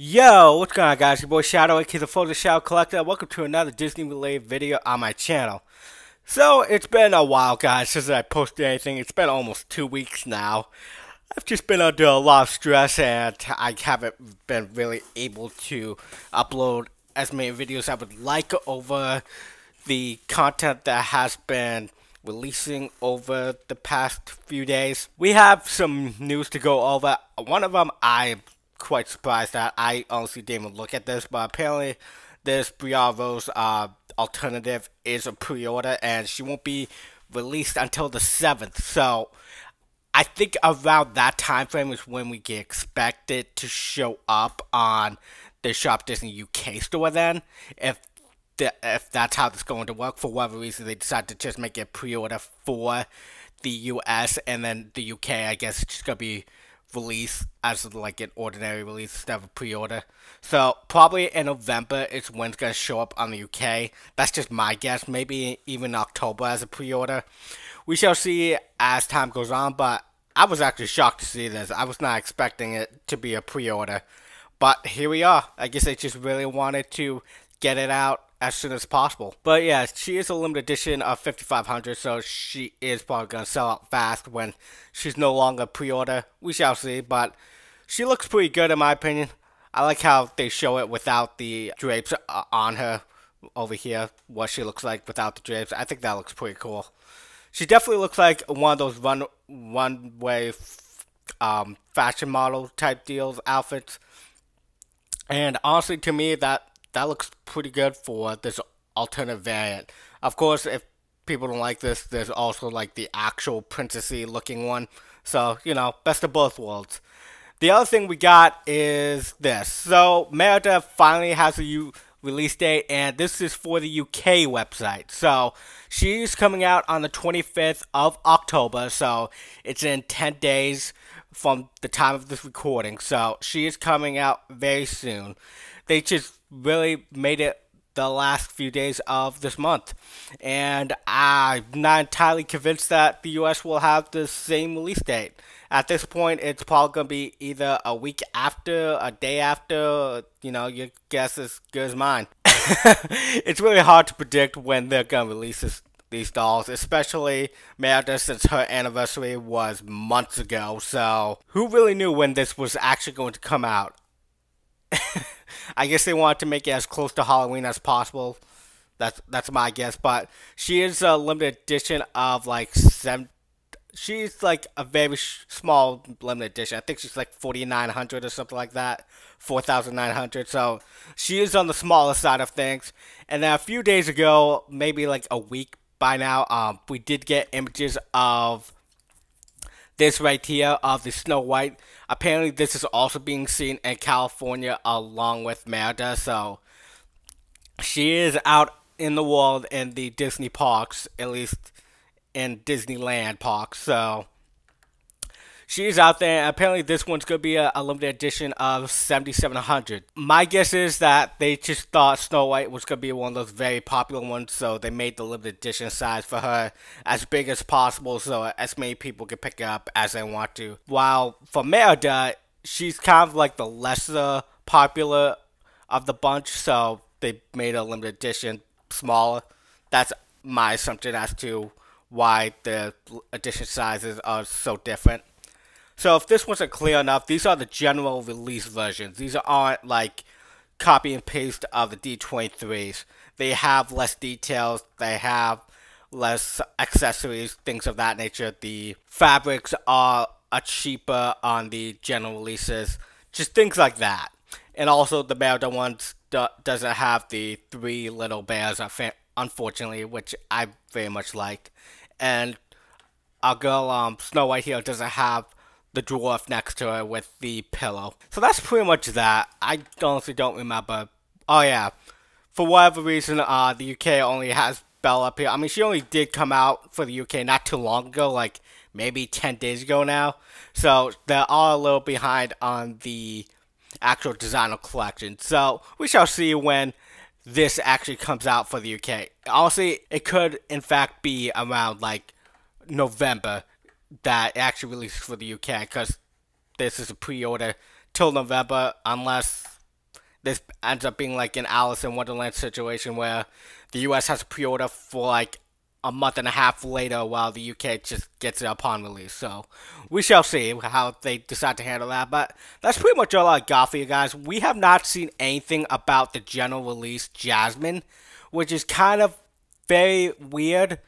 Yo, what's going on, guys? Your boy Shadow, aka the Photo Shadow Collector. Welcome to another Disney-related video on my channel. So, it's been a while, guys, since I posted anything. It's been almost 2 weeks now. I've just been under a lot of stress, and I haven't been really able to upload as many videos as I would like over the content that has been releasing over the past few days. We have some news to go over. One of them I'm quite surprised that I honestly didn't even look at this, but apparently this Briavo's alternative is a pre-order and she won't be released until the 7th. So I think around that time frame is when we can expect it to show up on the Shop Disney UK store then. If that's how it's going to work. For whatever reason, they decided to just make it pre-order for the US, and then the UK, I guess, it's just going to be released as like an ordinary release instead of a pre-order. So probably in November is when it's going to show up on the UK. That's just my guess. Maybe even October as a pre-order. We shall see as time goes on, but I was actually shocked to see this. I was not expecting it to be a pre-order. But here we are. I guess they just really wanted to get it out as soon as possible. But yeah, she is a limited edition of 5,500, so she is probably going to sell out fast when she's no longer pre-order. We shall see, but she looks pretty good in my opinion. I like how they show it without the drapes on her over here, what she looks like without the drapes. I think that looks pretty cool. She definitely looks like one of those one-way fashion model type deals, outfits. And honestly, to me, that looks pretty good for this alternate variant. Of course, if people don't like this, there's also like the actual princessy looking one. So, you know, best of both worlds. The other thing we got is this. So, Merida finally has a release date, and this is for the UK website. So, she's coming out on the 25th of October, so it's in 10 days from the time of this recording. So, she is coming out very soon. They just really made it the last few days of this month. And I'm not entirely convinced that the US will have the same release date. At this point, it's probably going to be either a week after, a day after, you know, your guess is as good as mine. It's really hard to predict when they're going to release these dolls, especially Merida, since her anniversary was months ago. So, who really knew when this was actually going to come out? I guess they wanted to make it as close to Halloween as possible. That's my guess. But she is a limited edition of like she's like a very small limited edition. I think she's like 4,900 or something like that, 4,900. So she is on the smaller side of things. And then a few days ago, maybe like a week by now, we did get images of this right here of the Snow White. Apparently this is also being seen in California along with Merida, so she is out in the world in the Disney parks, at least in Disneyland parks, so she's out there. Apparently this one's going to be a limited edition of 7,700. My guess is that they just thought Snow White was going to be one of those very popular ones, so they made the limited edition size for her as big as possible so as many people can pick it up as they want to. While for Merida, she's kind of like the lesser popular of the bunch, so they made a limited edition smaller. That's my assumption as to why the edition sizes are so different. So if this wasn't clear enough, these are the general release versions. These aren't like copy and paste of the D23s. They have less details, they have less accessories, things of that nature. The fabrics are cheaper on the general releases, just things like that. And also the Merida ones doesn't have the 3 little bears, unfortunately, which I very much liked. And our girl Snow White here doesn't have the dwarf next to her with the pillow. So that's pretty much that. I honestly don't remember. Oh yeah, for whatever reason, the UK only has Belle up here. I mean, she only did come out for the UK not too long ago, like maybe 10 days ago now. So they're all a little behind on the actual designer collection. So we shall see when this actually comes out for the UK. Honestly, it could in fact be around like November that actually releases for the UK, because this is a pre-order till November, unless this ends up being like an Alice in Wonderland situation where the US has a pre-order for like a month and a half later while the UK just gets it upon release. So we shall see how they decide to handle that. But that's pretty much all I got for you guys. We have not seen anything about the general release Jasmine, which is kind of very weird.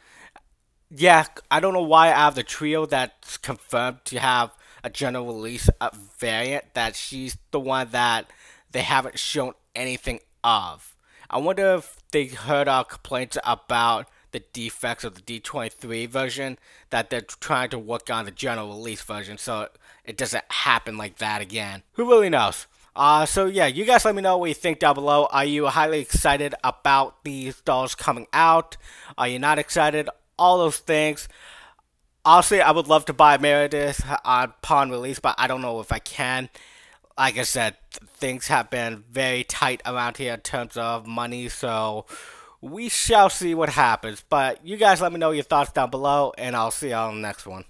Yeah, I don't know why out of the trio that's confirmed to have a general release variant that she's the one that they haven't shown anything of. I wonder if they heard our complaints about the defects of the D23 version that they're trying to work on the general release version so it doesn't happen like that again. Who really knows? So yeah, you guys let me know what you think down below. Are you highly excited about these dolls coming out? Are you not excited? All those things. Honestly, I would love to buy Meredith upon release, but I don't know if I can. Like I said, things have been very tight around here in terms of money, so we shall see what happens. But you guys let me know your thoughts down below, and I'll see you on the next one.